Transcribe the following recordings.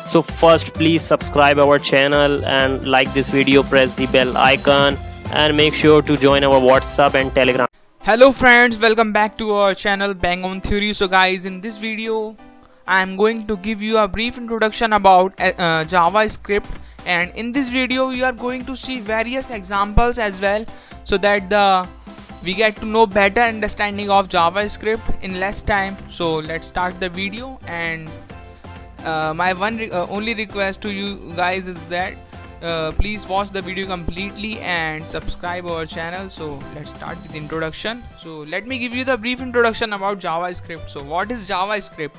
So first, please subscribe our channel and like this video, press the bell icon and make sure to join our WhatsApp and Telegram. Hello friends, welcome back to our channel Bang On Theory. So guys, in this video I am going to give you a brief introduction about JavaScript, and in this video we are going to see various examples as well, so that we get to know better understanding of JavaScript in less time. So let's start the video, and my only request to you guys is that please watch the video completely and subscribe our channel. So let's start with the introduction. So let me give you the brief introduction about JavaScript. So what is JavaScript?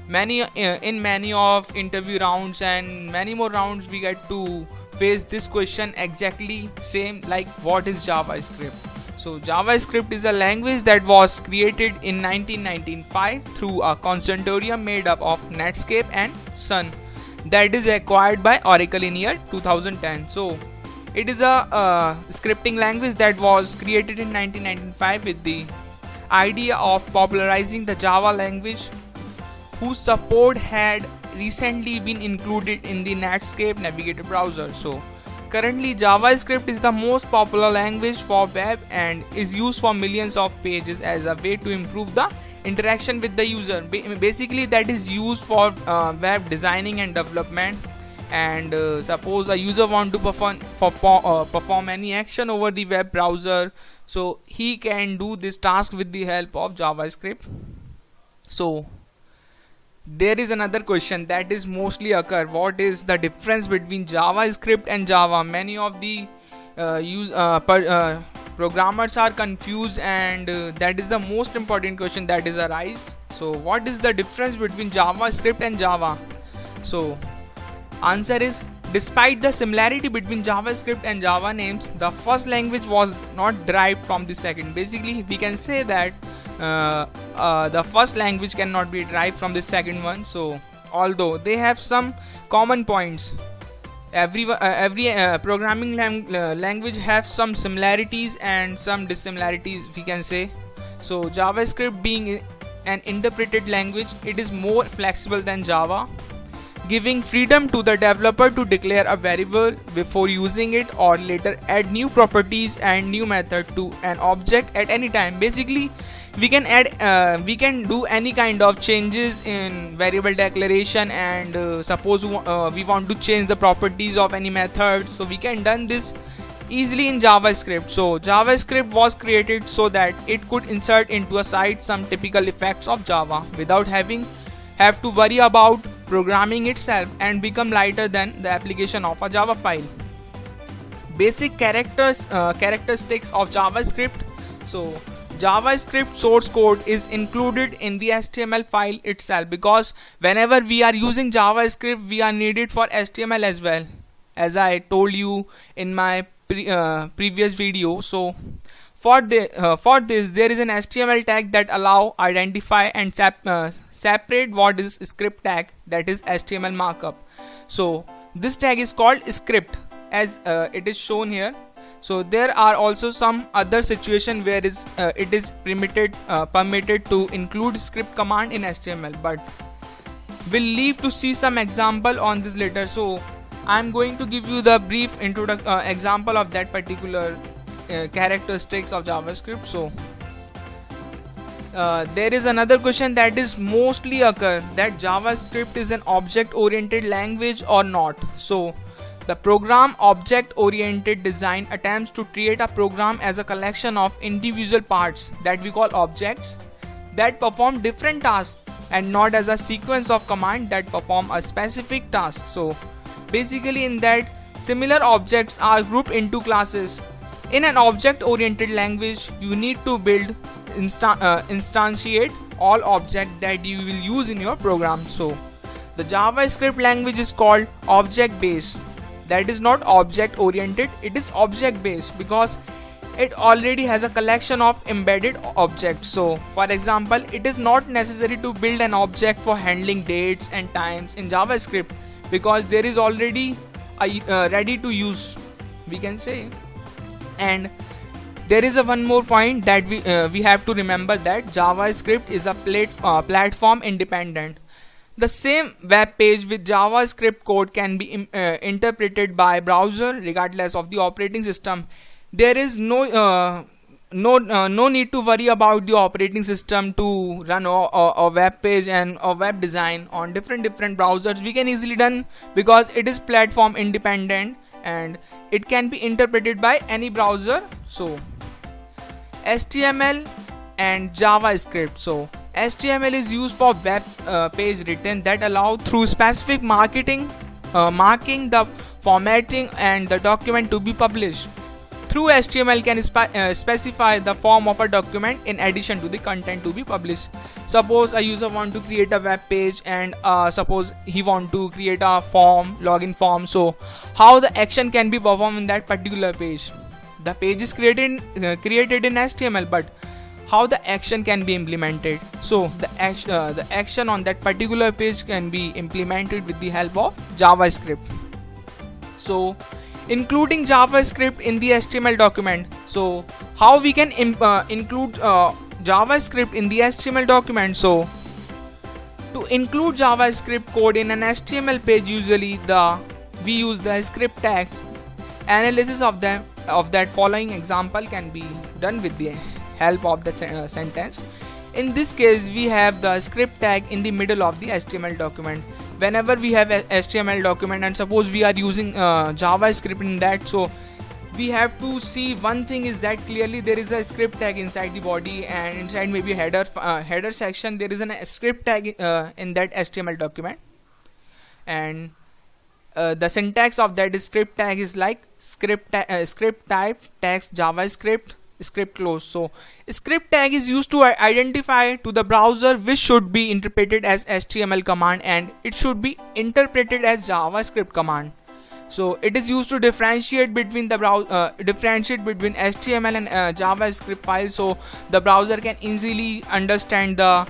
In many of interview rounds and many more rounds we get to face this question exactly same, like what is JavaScript. So JavaScript is a language that was created in 1995 through a consortium made up of Netscape and Sun, that is acquired by Oracle in year 2010. So it is a scripting language that was created in 1995 with the idea of popularizing the Java language, whose support had recently been included in the Netscape Navigator browser. So currently JavaScript is the most popular language for web and is used for millions of pages as a way to improve the interaction with the user. Basically that is used for web designing and development, and suppose a user want to perform any action over the web browser, so he can do this task with the help of JavaScript. So there is another question that is mostly occur: what is the difference between JavaScript and Java? Many of the programmers are confused, and that is the most important question that is arise. So what is the difference between JavaScript and Java? So answer is, despite the similarity between JavaScript and Java names, the first language was not derived from the second. Basically we can say that the first language cannot be derived from the second one. So although they have some common points, every programming language have some similarities and some dissimilarities, we can say. So JavaScript being an interpreted language, it is more flexible than Java, giving freedom to the developer to declare a variable before using it or later add new properties and new method to an object at any time. Basically we can add we can do any kind of changes in variable declaration, and suppose we want to change the properties of any method, so we can done this easily in JavaScript. So JavaScript was created so that it could insert into a site some typical effects of Java without have to worry about programming itself, and become lighter than the application of a Java file. Basic characteristics of JavaScript. So JavaScript source code is included in the HTML file itself, because whenever we are using JavaScript we are needed for HTML as well, as I told you in my previous video. So for this there is an HTML tag that allow identify and separate what is script tag, that is HTML markup. So this tag is called script, as it is shown here. So there are also some other situation where it is permitted to include script command in HTML, but we'll leave to see some example on this later. So I'm going to give you the brief example of that particular characteristics of JavaScript. So there is another question that is mostly occur, that JavaScript is an object-oriented language or not. So the program object-oriented design attempts to create a program as a collection of individual parts that we call objects that perform different tasks, and not as a sequence of commands that perform a specific task. So basically in that, similar objects are grouped into classes. In an object-oriented language you need to build instantiate all objects that you will use in your program. So the JavaScript language is called object-based. That is not object oriented, it is object based, because it already has a collection of embedded objects. So for example, it is not necessary to build an object for handling dates and times in JavaScript, because there is already a ready to use, we can say. And there is one more point that we have to remember, that JavaScript is a platform independent. The same web page with JavaScript code can be interpreted by browser regardless of the operating system. There is no need to worry about the operating system to run a web page and a web design on different browsers. We can easily done because it is platform independent and it can be interpreted by any browser. So HTML and JavaScript. So HTML is used for web page written that allow through specific marking the formatting and the document to be published. Through HTML can specify the form of a document in addition to the content to be published. Suppose a user want to create a web page and suppose he want to create a form, login form. So how the action can be performed in that particular page? The page is created in HTML, but how the action can be implemented? So the action on that particular page can be implemented with the help of JavaScript. So including JavaScript in the HTML document. So how we can include JavaScript in the HTML document? So to include JavaScript code in an HTML page, usually we use the script tag. Analysis of that following example can be done with the help of the sentence. In this case, we have the script tag in the middle of the HTML document. Whenever we have a HTML document and suppose we are using JavaScript in that, so we have to see one thing is that clearly there is a script tag inside the body and inside maybe header section there is a script tag in that HTML document, and the syntax of that script tag is like script type text JavaScript script close. So script tag is used to identify to the browser which should be interpreted as HTML command and it should be interpreted as JavaScript command. So it is used to differentiate between the between HTML and JavaScript files, so the browser can easily understand the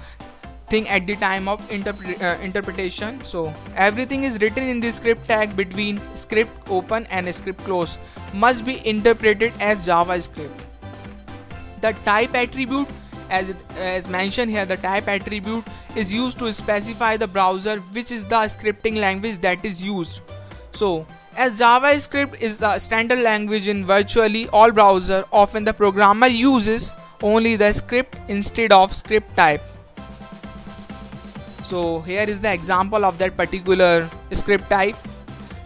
thing at the time of interpretation. So everything is written in the script tag between script open and script close must be interpreted as JavaScript. The type attribute, as mentioned here, the type attribute is used to specify the browser which is the scripting language that is used. So as JavaScript is the standard language in virtually all browsers, often the programmer uses only the script instead of script type. So here is the example of that particular script type.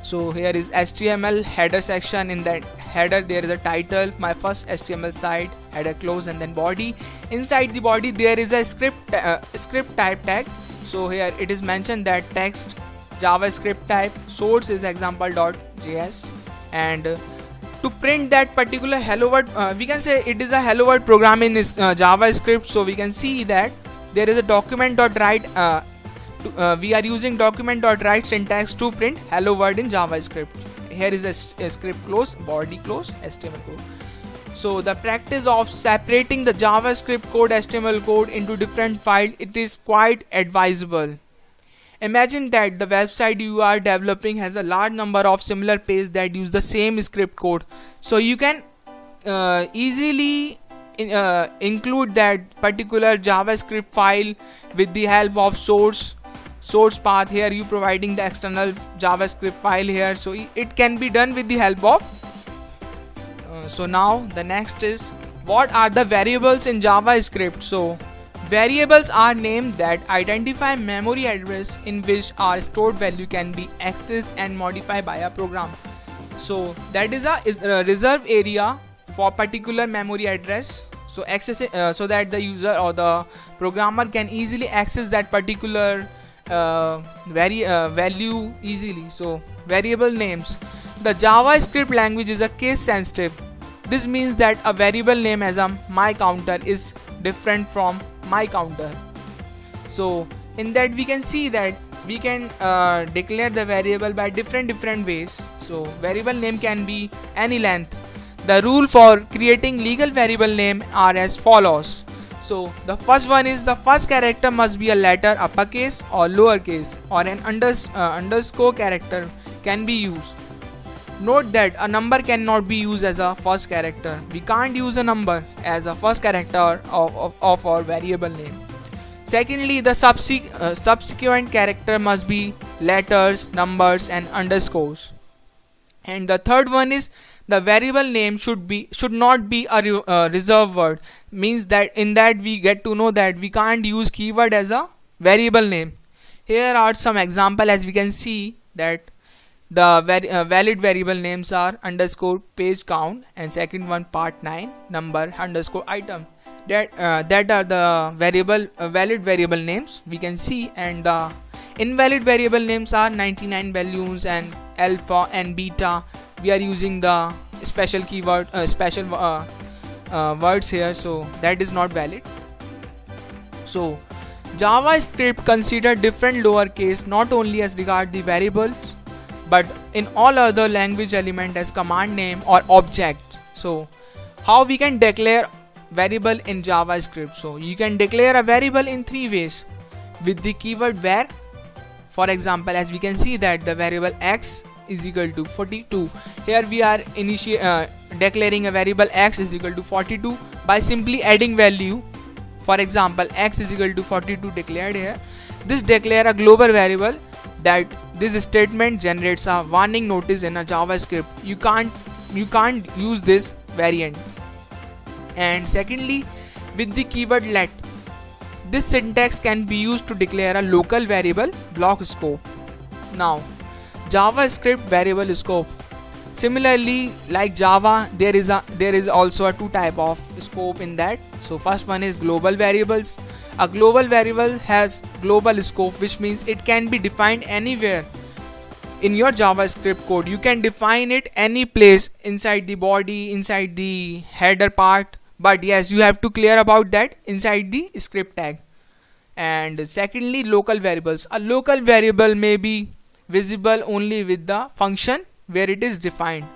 So here is HTML header section. In that header there is a title, my first HTML site, header close, and then body. Inside the body there is a script type tag. So here it is mentioned that text JavaScript type, source is example.js, and to print that particular hello world, we can say it is a hello world program in this JavaScript. So we can see that there is a document.write. We are using document.write syntax to print hello world in JavaScript. Here is a script close, body close, HTML code. So the practice of separating the JavaScript code, HTML code into different files, it is quite advisable. Imagine that the website you are developing has a large number of similar pages that use the same script code. So you can easily include that particular JavaScript file with the help of source path. Here you providing the external JavaScript file here, so it can be done with the help of so now the next is, what are the variables in JavaScript? So variables are names that identify memory address in which our stored value can be accessed and modified by a program. So that is a reserve area for particular memory address, so access it, so that the user or the programmer can easily access that particular value easily. So variable names. The JavaScript language is a case sensitive. This means that a variable name as a my counter is different from my counter. So in that we can see that we can declare the variable by different ways. So variable name can be any length. The rule for creating legal variable name are as follows. So the first one is, the first character must be a letter uppercase or lowercase, or an underscore character can be used. Note that a number cannot be used as a first character. We can't use a number as a first character of our variable name. Secondly, the subsequent character must be letters, numbers and underscores. And the third one is the variable name should not be a reserved word. Means that in that we get to know that we can't use keyword as a variable name. Here are some example. As we can see that the valid variable names are underscore page count, and second one part 9 number underscore item. That are the valid variable names we can see, and the invalid variable names are 99 values and alpha and beta. We are using the special keyword words here, so that is not valid. So JavaScript consider different lowercase not only as regard the variables but in all other language element as command name or object. So how we can declare variable in JavaScript? So you can declare a variable in three ways: with the keyword where. For example, as we can see that the variable x is equal to 42. Here we are declaring a variable x is equal to 42 by simply adding value. For example, x is equal to 42 declared here. This declare a global variable. That this statement generates a warning notice in a JavaScript. You can't use this variant. And secondly, with the keyword let. This syntax can be used to declare a local variable block scope. Now, JavaScript variable scope. Similarly, like Java, there is also a two type of scope in that. So first one is global variables. A global variable has global scope, which means it can be defined anywhere in your JavaScript code. You can define it any place inside the body, inside the header part. But yes, you have to clear about that inside the script tag. And secondly, local variables. A local variable may be visible only with the function where it is defined.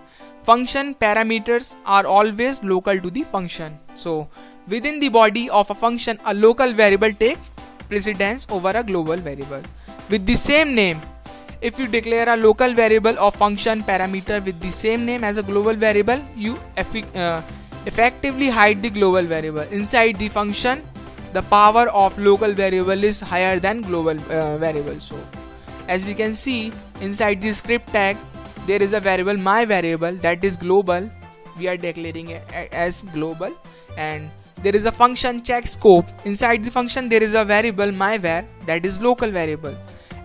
Function parameters are always local to the function. So within the body of a function, a local variable takes precedence over a global variable. With the same name, if you declare a local variable or function parameter with the same name as a global variable, you effectively hide the global variable. Inside the function, the power of local variable is higher than global variable. So as we can see, inside the script tag there is a variable my variable that is global. We are declaring it as global. And there is a function check scope. Inside the function there is a variable myVar that is local variable.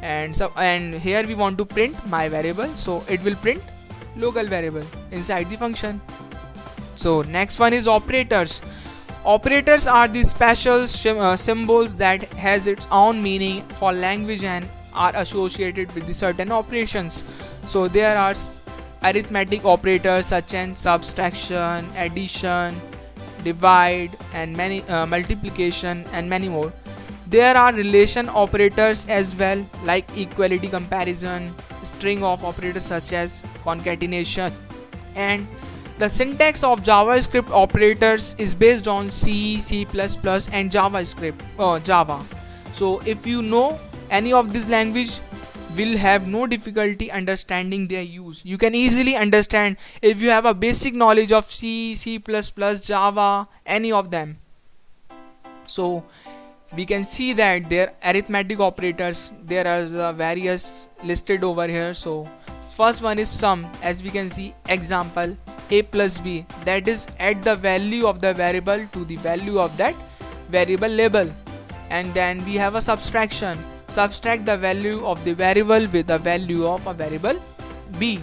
And here we want to print my variable, so it will print local variable inside the function. So next one is operators. Operators are the special symbols that has its own meaning for language and are associated with the certain operations. So there are arithmetic operators such as subtraction, addition, divide and many multiplication and many more. There are relation operators as well, like equality, comparison, string of operators such as concatenation. And the syntax of JavaScript operators is based on C, C++ and Java. So if you know any of this language, will have no difficulty understanding their use. You can easily understand if you have a basic knowledge of C, C++, Java, any of them. So we can see that their arithmetic operators, there are the various listed over here. So first one is sum. As we can see, example a plus b, that is add the value of the variable to the value of that variable label. And then we have a subtraction. Subtract the value of the variable with the value of a variable b.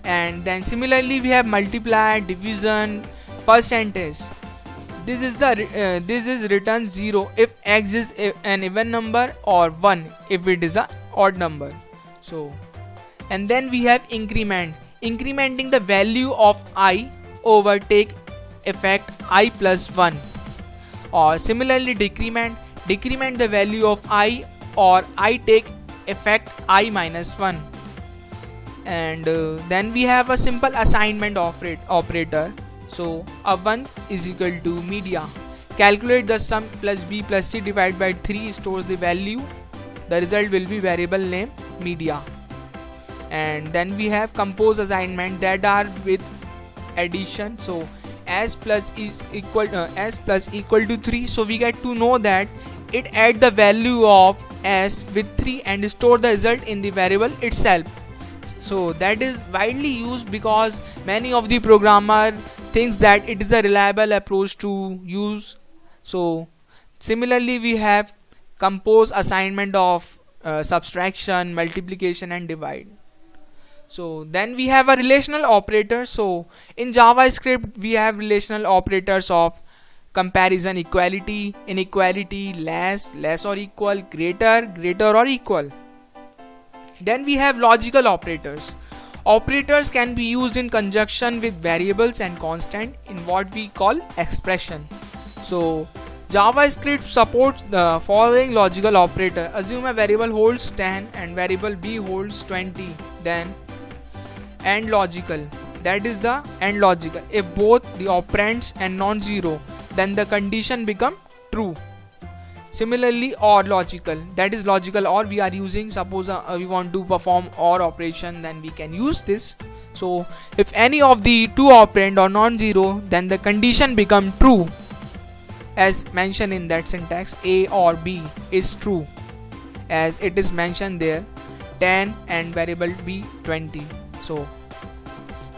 And then similarly we have multiply, division, percentage. This is return 0 if x is an even number or 1 if it is a odd number. So and then we have increment. Incrementing the value of I over take effect I plus 1. Or similarly decrement. Decrement the value of I or I take effect I minus 1. And then we have a simple assignment operator. So a 1 is equal to media. Calculate the sum plus b plus c divided by 3 stores the value. The result will be variable name media. And then we have compose assignment that are with addition. So as plus equal to 3. So we get to know that it add the value of s with 3 and store the result in the variable itself. So that is widely used because many of the programmer thinks that it is a reliable approach to use. So similarly we have compose assignment of subtraction, multiplication and divide. So then we have a relational operator. So in JavaScript we have relational operators of comparison, equality, inequality, less, less or equal, greater, greater or equal. Then we have logical operators. Operators can be used in conjunction with variables and constant in what we call expression. So JavaScript supports the following logical operator. Assume a variable holds 10 and variable b holds 20. Then AND logical, that is the AND logical. If both the operands and non-zero, then the condition become true. Similarly OR logical, that is logical OR we are using. Suppose we want to perform OR operation, then we can use this. So if any of the two operand or non-zero, then the condition become true, as mentioned in that syntax. A or B is true, as it is mentioned there, 10 and variable b 20. So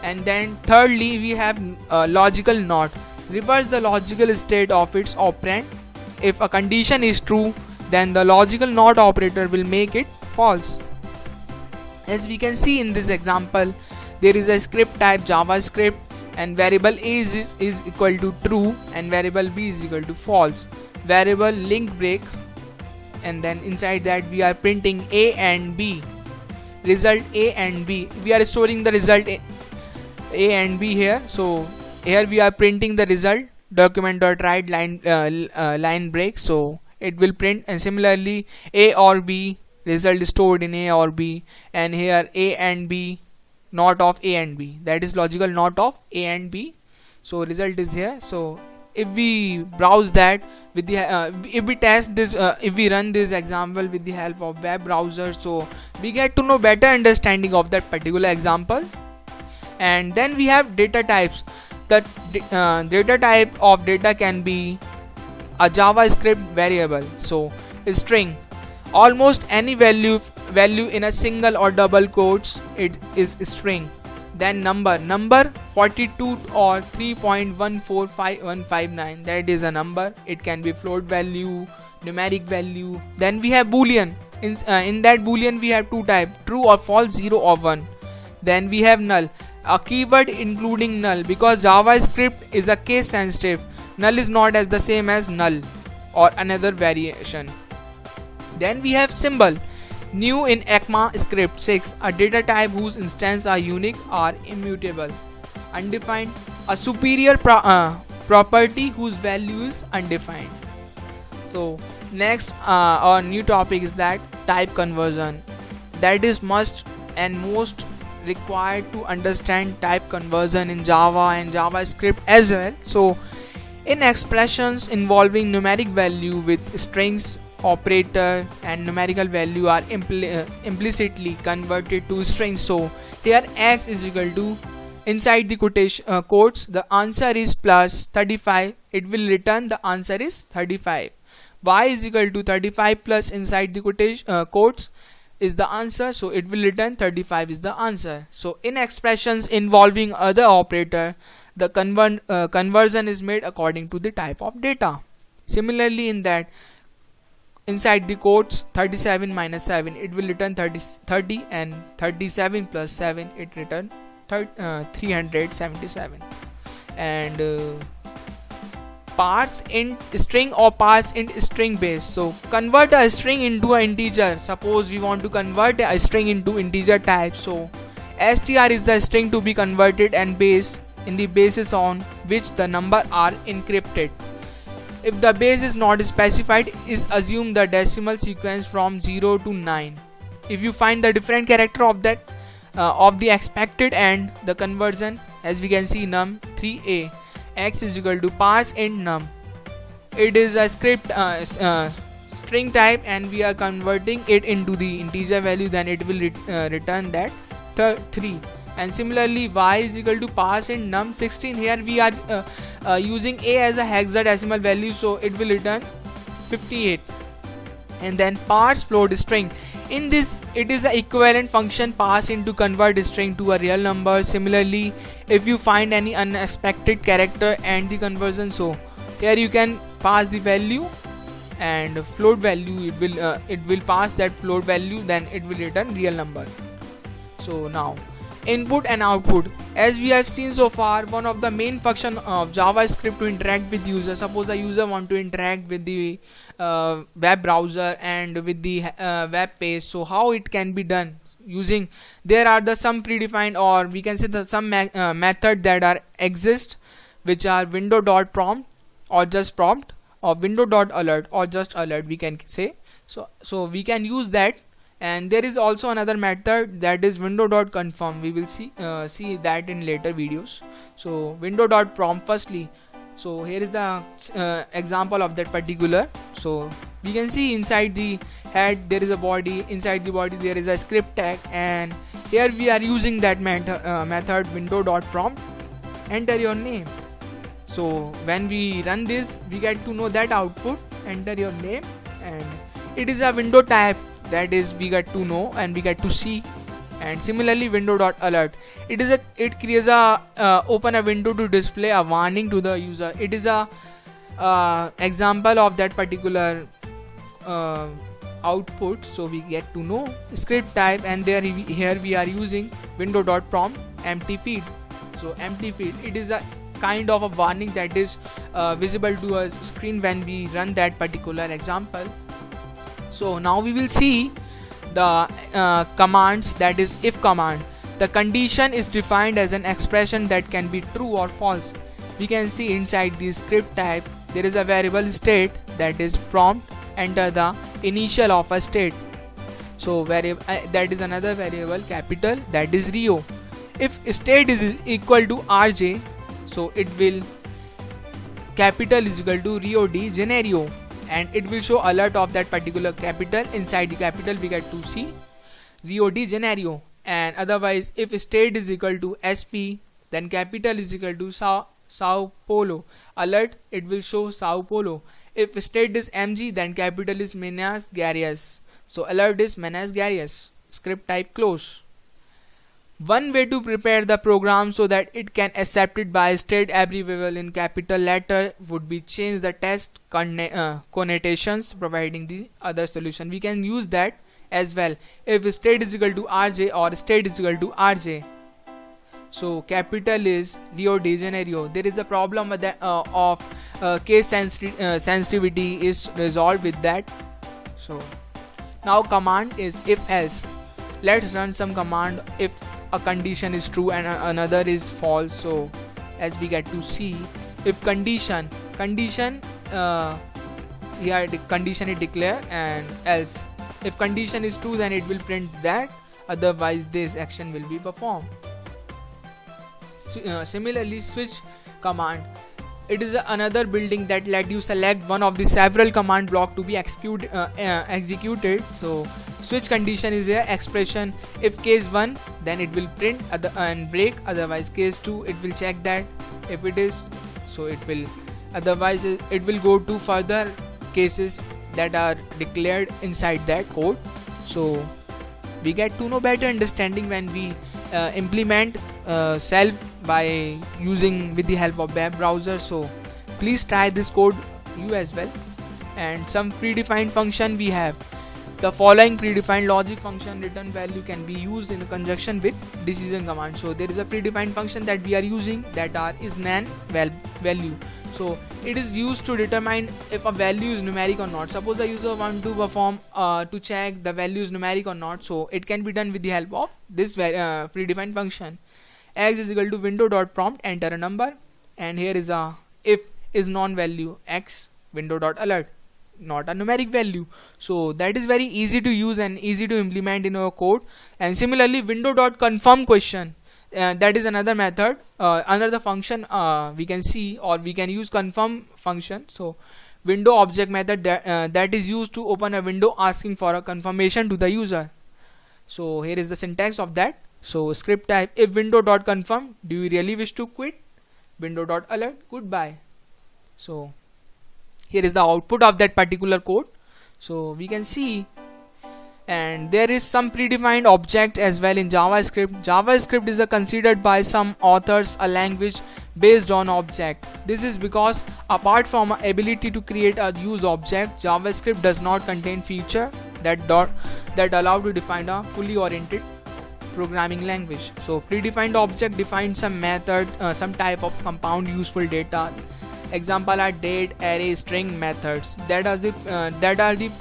and then thirdly we have logical NOT, reverse the logical state of its operand. If a condition is true, then the logical NOT operator will make it false. As we can see in this example, there is a script type JavaScript and variable a is equal to true and variable b is equal to false. Variable link break, and then inside that we are printing a and b, result a and b. We are storing the result a and b here. So here we are printing the result document.write line break, so it will print. And similarly a or b, result stored in a or b, and here a and b, not of a and b, that is logical not of a and b. So result is here. So if we browse that with the if we test this, if we run this example with the help of web browser, so we get to know better understanding of that particular example. And then we have data types. The data type of data can be a JavaScript variable. So string, almost any value in a single or double quotes, it is string. Then number 42 or 3.145159, that is a number. It can be float value, numeric value. Then we have boolean. In that boolean we have two types, true or false, 0 or 1. Then we have null, a keyword including null, because JavaScript is a case sensitive. Null is not as the same as null or another variation. Then we have symbol, new in ECMAScript 6, a data type whose instances are unique or immutable. Undefined, a superior property whose value is undefined. So next our new topic is that type conversion, that is must and most required to understand type conversion in Java and JavaScript as well. So in expressions involving numeric value with strings, operator and numerical value are implicitly converted to strings. So here x is equal to, inside the quotation quotes, the answer is plus 35, it will return the answer is 35. Y is equal to 35 plus, inside the quotation quotes, is the answer, so it will return 35 is the answer. So in expressions involving other operator, the conversion is made according to the type of data. Similarly in that, inside the quotes 37 minus 7, it will return 30, and 37 plus 7, it return 377. And parse int string or parse int string base. So convert a string into an integer. Suppose we want to convert a string into integer type. So str is the string to be converted and base in the basis on which the number are encrypted. If the base is not specified, is assume the decimal sequence from 0 to 9. If you find the different character of that of the expected and the conversion, as we can see num 3a, x is equal to parse int num. It is a script string type and we are converting it into the integer value, then it will return that 3. And similarly y is equal to parse int num 16. Here we are using a as a hexadecimal value, so it will return 58. and then parse float string. In this, it is an equivalent function passed in to convert a string to a real number. Similarly, if you find any unexpected character and the conversion, so here you can pass the value and float value, it will pass that float value, then it will return real number. So now input and output, as we have seen so far, one of the main function of JavaScript to interact with user. Suppose a user want to interact with the web browser and with the web page, so how it can be done using, there are the some predefined, or we can say the some method that are exist, which are window.prompt or just prompt, or window.alert or just alert, we can say. So we can use that. And there is also another method, that is window.confirm. We will see that in later videos. So window.prompt firstly. So here is the example of that particular. So we can see inside the head there is a body, inside the body there is a script tag, and here we are using that method window.prompt, enter your name. So when we run this, we get to know that output, enter your name, and it is a window type, that is we get to know and we get to see. And similarly window.alert, it creates a open a window to display a warning to the user. It is a example of that particular output. So we get to know script type, and here we are using window.prompt empty feed. So empty feed, it is a kind of a warning that is visible to a screen when we run that particular example. So now we will see the commands, that is if command. The condition is defined as an expression that can be true or false. We can see inside the script type there is a variable state, that is prompt enter the initial of a state. So that is another variable capital, that is Rio. If state is equal to RJ, so it will capital is equal to Rio de Janeiro, and it will show alert of that particular capital. Inside the capital we get to see Rio de Janeiro. And otherwise, if state is equal to SP, then capital is equal to Sao Paulo, alert, it will show Sao Paulo. If state is MG, then capital is Minas Gerais, so alert is Minas Gerais. Script type close. One way to prepare the program so that it can accept it by state every variable in capital letter would be change the text connotations, providing the other solution. We can use that as well. If state is equal to RJ or state is equal to RJ, so capital is Rio de Janeiro. There is a problem with that, of case sensitivity is resolved with that. So now command is if else. Let's run some command if a condition is true and another is false. So as we get to see, if condition here the condition is declare, and else if condition is true then it will print that, otherwise this action will be performed. Similarly switch command, it is another building that let you select one of the several command block to be executed. So switch condition is a expression, if case 1 then it will print and break, otherwise case 2 it will check that if it is, so it will, otherwise it will go to further cases that are declared inside that code. So we get to know better understanding when we implement self by using with the help of web browser. So please try this code you as well. And some predefined function we have. The following predefined logic function return value can be used in conjunction with decision command. So there is a predefined function that we are using, that is nan value. So it is used to determine if a value is numeric or not. Suppose a user want to perform to check the value is numeric or not, so it can be done with the help of this predefined function. X is equal to window.prompt enter a number, and here is a if is non-value x window.alert, not a numeric value. So that is very easy to use and easy to implement in our code. And similarly window.confirm question, that is another method, another function we can see, or we can use confirm function. So window object method that is used to open a window asking for a confirmation to the user. So here is the syntax of that. So script type, if window.confirm, do you really wish to quit? Window.alert, goodbye. So here is the output of that particular code. So we can see, and there is some predefined object as well in JavaScript. JavaScript is considered by some authors a language based on object. This is because apart from ability to create a use object, JavaScript does not contain feature that allow to define a fully oriented programming language. So predefined object defines some method, some type of compound useful data. Example are date, array, string methods. That are the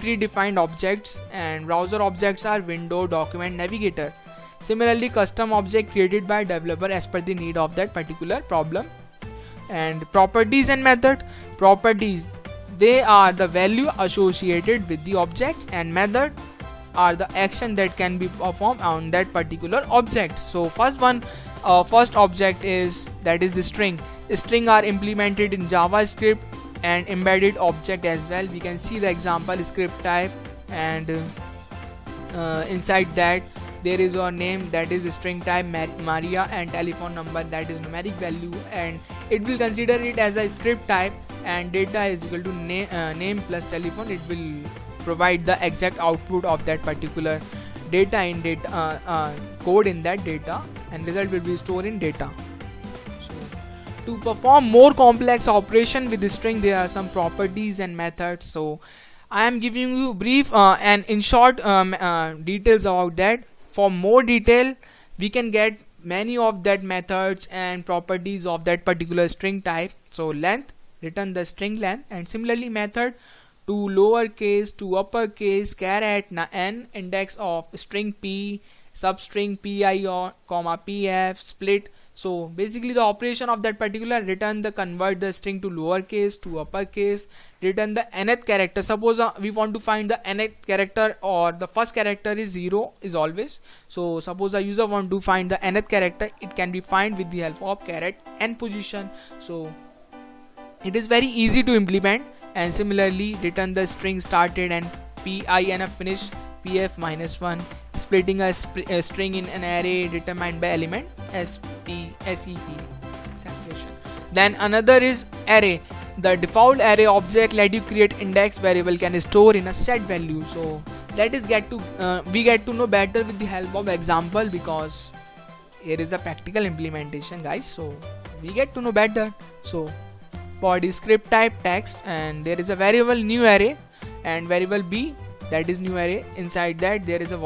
predefined objects, and browser objects are window, document, navigator. Similarly, custom object created by developer as per the need of that particular problem. And properties and method. Properties, they are the value associated with the objects, and method are the action that can be performed on that particular object. So first object is the string. String are implemented in JavaScript and embedded object as well. We can see the example script type, and inside that there is our name, that is string type Maria, and telephone number, that is numeric value, and it will consider it as a script type, and data is equal to name plus telephone. It will provide the exact output of that particular data in code in that data, and result will be stored in data. So to perform more complex operation with the string, there are some properties and methods. So I am giving you brief and in short details about that. For more detail, we can get many of that methods and properties of that particular string type. So length, return the string length, and similarly method to lowercase to uppercase, char at n, index of string p, substring pi or comma pf, split. So basically the operation of that particular return the convert the string to lowercase to uppercase, return the nth character. Suppose we want to find the nth character, or the first character is 0 is always. So suppose a user want to find the nth character, it can be find with the help of char at n position. So it is very easy to implement. And similarly return the string started and pinf finish pf -1, splitting a string in an array determined by element sep separation. Then another is array. The default array object let you create index variable can store in a set value. So that is we get to know better with the help of example, because here is a practical implementation, guys. So we get to know better. So for the script type text, and there is a variable new array and variable b, that is new array. Inside that there is a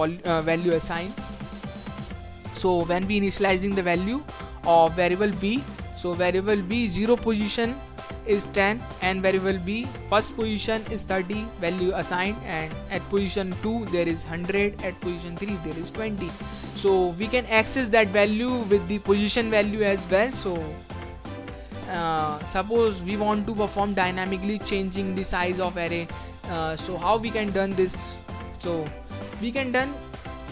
value assigned. So when we initializing the value of variable b, so variable b 0 position is 10, and variable b first position is 30 value assigned, and at position 2 there is 100, at position 3 there is 20. So we can access that value with the position value as well. So suppose we want to perform dynamically changing the size of array, so how we can done this? So we can done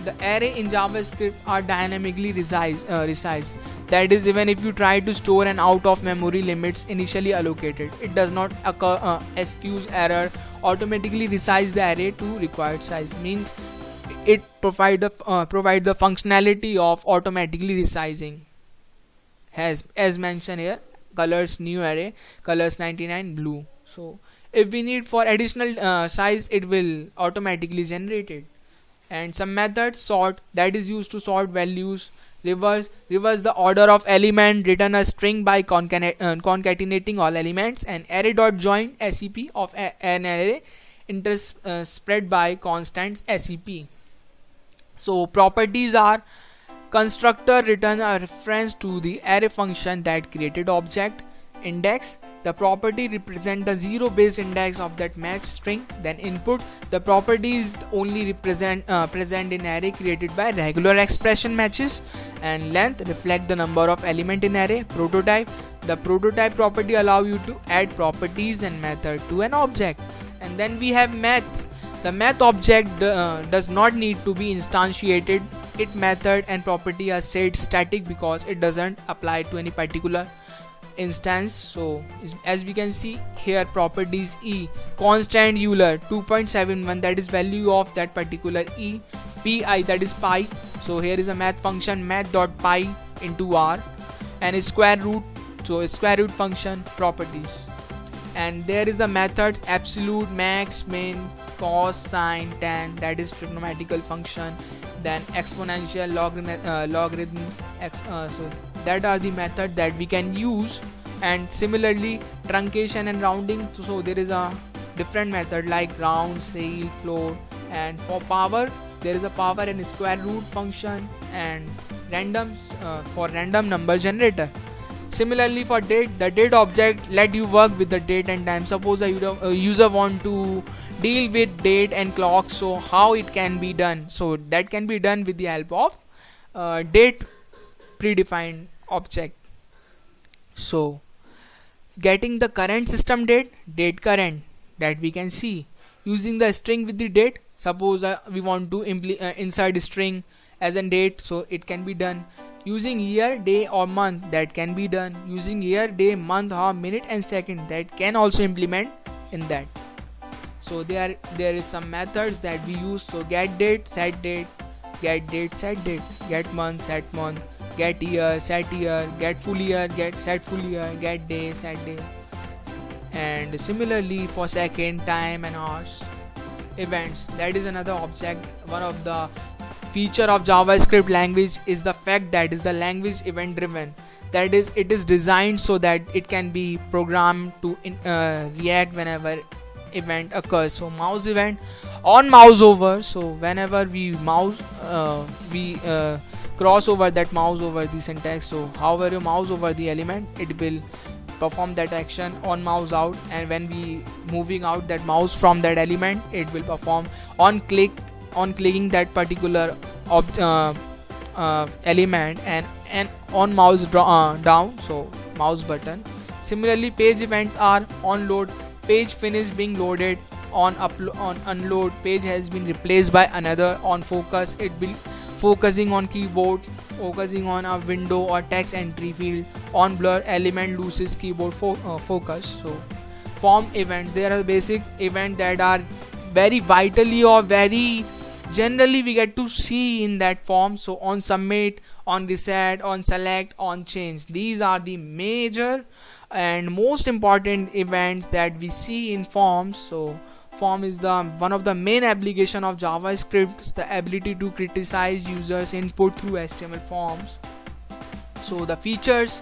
the array in JavaScript are dynamically resized. That is, even if you try to store an out of memory limits initially allocated, it does not occur excuse error, automatically resize the array to required size. Means it provide the functionality of automatically resizing, as mentioned here. Colors new array, colors 99 blue. So if we need for additional size, it will automatically generate it. And some methods, sort, that is used to sort values, reverse the order of element, return a string by concatenating all elements, and array.join sep of an array spread by constants sep. So properties are: constructor returns a reference to the array function that created object. Index, the property represent the 0 base index of that match string. Then input, the property is only present in array created by regular expression matches. And length, reflect the number of element in array. Prototype, the prototype property allow you to add properties and method to an object. And then we have math. The math object does not need to be instantiated. Its method and property are set static because it doesn't apply to any particular instance. So as we can see here, properties e, constant Euler 2.71, that is value of that particular e, pi, that is pi. So here is a math function math.pi into r, and a square root, so a square root function properties. And there is the methods absolute, max, min, cos, sine, tan, that is trigonometrical function. Then exponential, logarithm, so that are the method that we can use. And similarly truncation and rounding, so there is a different method like round, scale, float. And for power, there is a power and square root function, and random for random number generator. Similarly for date, the date object let you work with the date and time. Suppose a user want to deal with date and clock, so how it can be done? So that can be done with the help of date predefined object. So getting the current system date current, that we can see using the string with the date. Suppose we want to insert string as a date, so it can be done using year, day or month, that can be done using year, day, month, hour, minute and second, that can also implement in that. So there is some methods that we use. So get date, set date, get date, set date, get month, set month, get year, set year, get full year, get set full year, get day, set day. And similarly for second, time and hours. Events, that is another object. One of the feature of JavaScript language is the fact that is the language event driven. That is, it is designed so that it can be programmed to react whenever event occurs. So mouse event on mouse over, so whenever we cross over that mouse over the syntax, so however you mouse over the element, it will perform that action. On mouse out, and when we moving out that mouse from that element, it will perform on clicking that particular element, and on mouse down, so mouse button. Similarly page events are on load, page finished being loaded. On unload, page has been replaced by another. On focus, it will focusing on keyboard, focusing on a window or text entry field. On blur, element loses keyboard focus. So form events, there are basic events that are very vitally or very generally we get to see in that form. So on submit, on reset, on select, on change, these are the major and most important events that we see in forms. So form is the one of the main application of JavaScript, the ability to criticize users input through HTML forms. So the features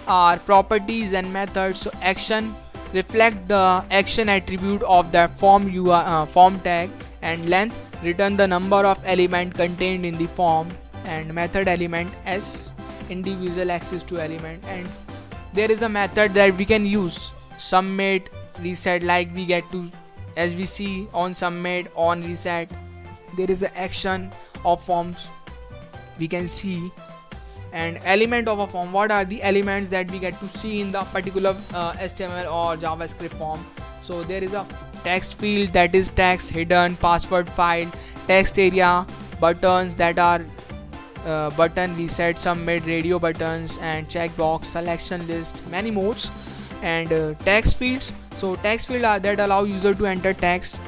are properties and methods. So action reflect the action attribute of the form form tag, and length return the number of element contained in the form, and method element as individual access to element. And there is a method that we can use, submit, reset, like we get to, as we see on submit, on reset, there is the action of forms we can see. And element of a form, what are the elements that we get to see in the particular HTML or JavaScript form? So there is a text field, that is text, hidden, password file, text area, buttons that are button, reset, submit, radio buttons, and checkbox, selection list, many modes. And text fields, so text field are that allow user to enter text.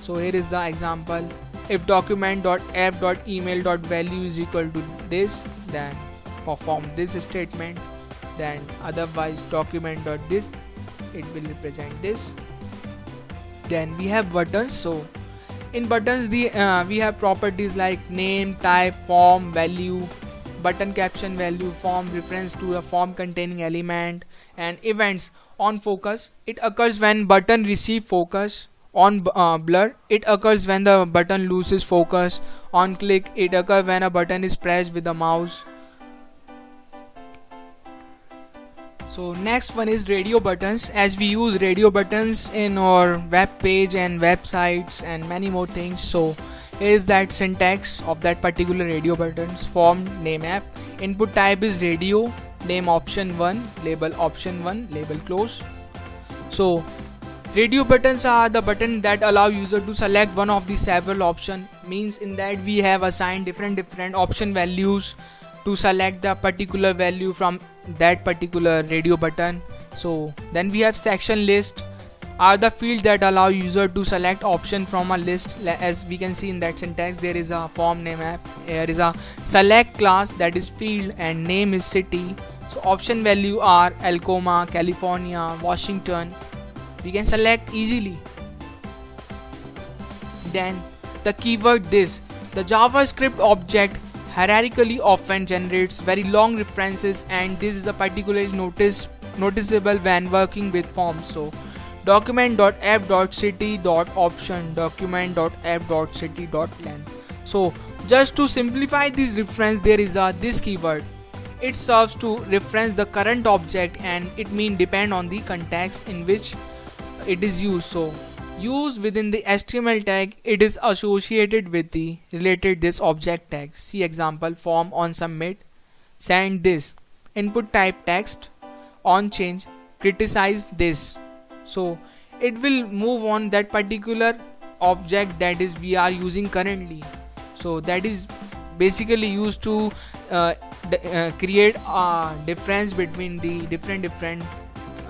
So here is the example: if document.app.email.value is equal to this, then perform this statement. Then otherwise document.this, it will represent this. Then we have buttons. So in buttons, we have properties like name, type, form, value, button caption value, form reference to a form containing element. And events, on focus, it occurs when button receive focus. On blur, it occurs when the button loses focus. On click, it occurs when a button is pressed with the mouse. So next one is radio buttons. As we use radio buttons in our web page and websites and many more things. So here is that syntax of that particular radio buttons. Form, name app, input type is radio, name option 1, label option 1, label close. So radio buttons are the button that allow user to select one of the several options. Means in that we have assigned different option values to select the particular value from that particular radio button. So then we have section list, are the field that allow user to select option from a list. As we can see in that syntax, there is a form name app, here is a select class, that is field, and name is city. So option value are Alcoma, California, Washington, we can select easily. Then the keyword this. The JavaScript object hierarchically often generates very long references, and this is a particularly noticeable when working with forms. So document.app.city.option, document.app.city.length. So just to simplify this reference, there is a this keyword. It serves to reference the current object, and it means depend on the context in which it is used. So used within the HTML tag, it is associated with the related this object tag. See example, form on submit, send this, input type text, on change, criticize this. So it will move on that particular object that is we are using currently. So that is basically used to create a difference between the different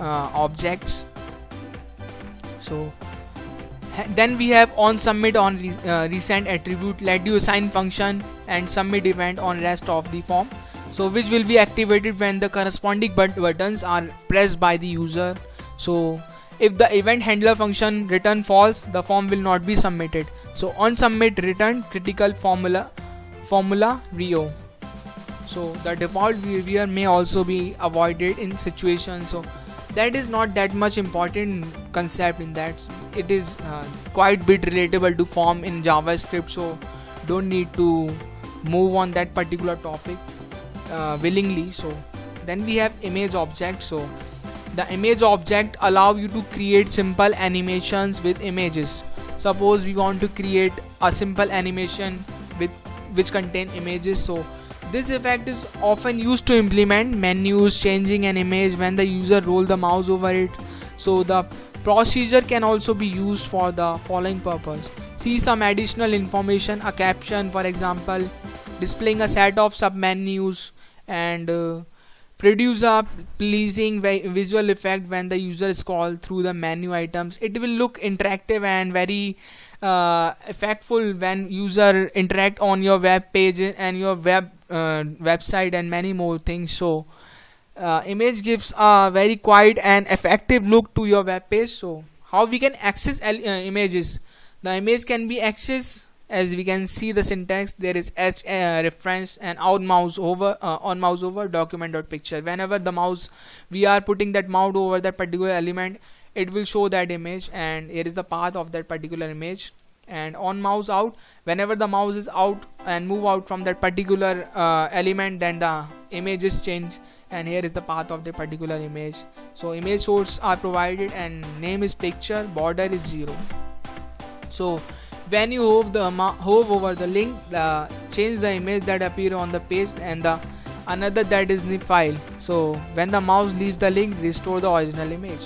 objects. So then we have on submit on recent attribute, let you assign function and submit event on rest of the form, so which will be activated when the corresponding buttons are pressed by the user. So if the event handler function return false, the form will not be submitted. So on submit return critical formula Rio. So the default behavior may also be avoided in situations. So that is not that much important concept in that. It is quite bit relatable to form in JavaScript, so don't need to move on that particular topic willingly. So then we have image object. So the image object allow you to create simple animations with images. Suppose we want to create a simple animation with which contain images. So this effect is often used to implement menus, changing an image when the user roll the mouse over it. So the procedure can also be used for the following purpose. See some additional information, a caption for example, displaying a set of submenus, and produce a pleasing visual effect when the user scrolls through the menu items. It will look interactive and very effectful when user interact on your web page and your website and many more things. So image gives a very quiet and effective look to your web page. So how we can access images? The image can be accessed, as we can see the syntax, there is h reference and on mouse over document.picture. Whenever the mouse we are putting that mouse over that particular element, it will show that image, and here is the path of that particular image. And on mouse out, whenever the mouse is out and move out from that particular element, then the image is changed, and here is the path of the particular image. So image source are provided and name is picture, border is 0. So when you hover over the link, change the image that appear on the page and the another that is in the file. So when the mouse leaves the link, restore the original image.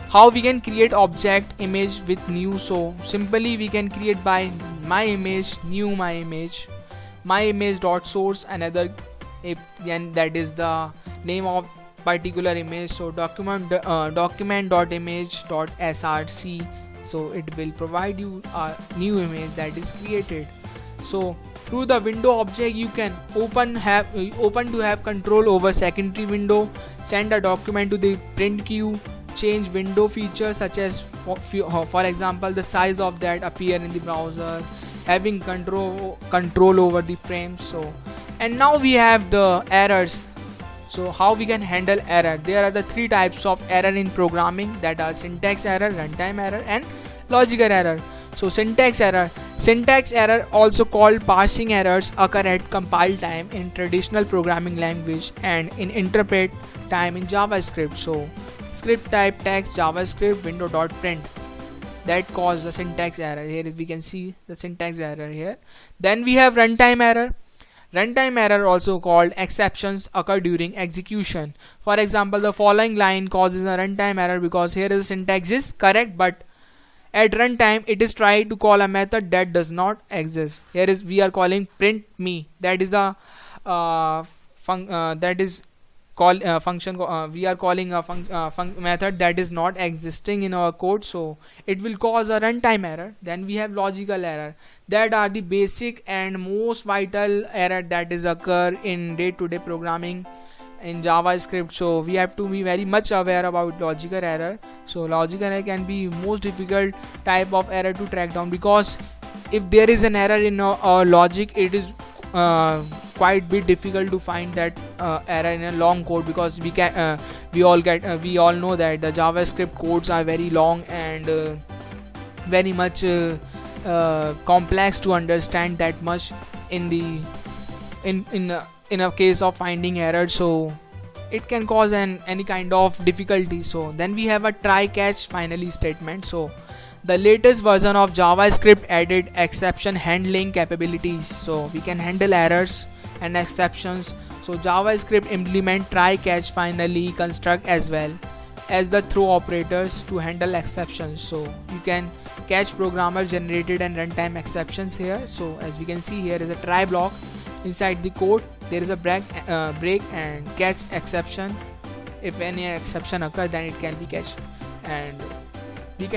How we can create object image with new? So simply we can create by my image, new my image dot source, another and that is the name of particular image. So document dot image dot src. So it will provide you a new image that is created. So through the window object, you can open to have control over secondary window, send a document to the print queue, change window features such as for example the size of that appear in the browser, having control over the frames. So and now we have the errors. So how we can handle error? There are the three types of error in programming, that are syntax error, runtime error, and logical error. So syntax error also called parsing errors occur at compile time in traditional programming language and in interpret time in JavaScript. So script type text JavaScript window.print, that cause the syntax error. Here we can see the syntax error here. Then we have runtime error. Runtime error, also called exceptions, occur during execution. For example, the following line causes a runtime error because here is syntax is correct, but at runtime it is trying to call a method that does not exist. Here is we are calling print me, that is a function we are calling a method that is not existing in our code, so it will cause a runtime error. Then we have logical error, that are the basic and most vital error that is occur in day-to-day programming, in JavaScript, so we have to be very much aware about logical error. So logical error can be most difficult type of error to track down, because if there is an error in our logic, it is quite bit difficult to find that error in a long code, because we all know that the JavaScript codes are very long and very much complex to understand that much in the in a case of finding error. So it can cause any kind of difficulty. So then we have a try catch finally statement. So the latest version of JavaScript added exception handling capabilities, so we can handle errors and exceptions. So JavaScript implement try catch finally construct as well as the throw operators to handle exceptions. So you can catch programmer generated and runtime exceptions here. So as we can see, here is a try block. Inside the code there is a break and catch exception. If any exception occur, then it can be catched, and we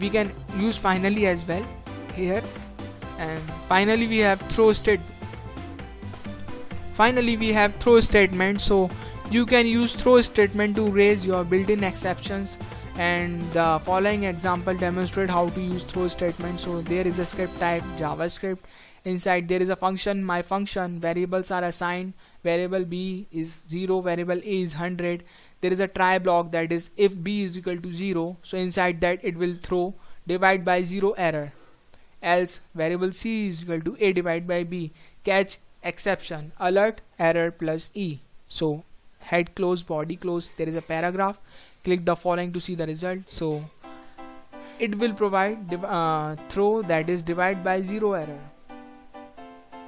can use finally as well here. And finally we have throw statement. So you can use throw statement to raise your built-in exceptions, and the following example demonstrate how to use throw statement. So there is a script type JavaScript. Inside there is a function, my function. Variables are assigned. Variable b is 0, variable a is 100. There is a try block, that is if b is equal to 0, so inside that it will throw divide by 0 error, else variable c is equal to a divided by b, catch exception, alert error plus e. So head close, body close, there is a paragraph, click the following to see the result. So it will provide throw, that is divide by 0 error.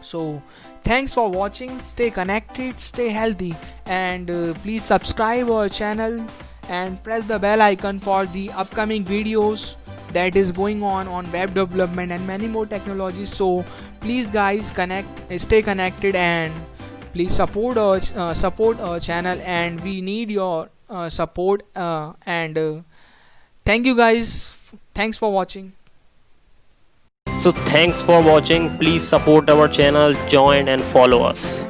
So thanks for watching, stay connected, stay healthy, and please subscribe our channel and press the bell icon for the upcoming videos that is going on web development and many more technologies. So please guys stay connected, and please support our channel, and we need your support, and thank you guys, thanks for watching. So thanks for watching. Please support our channel, join and follow us.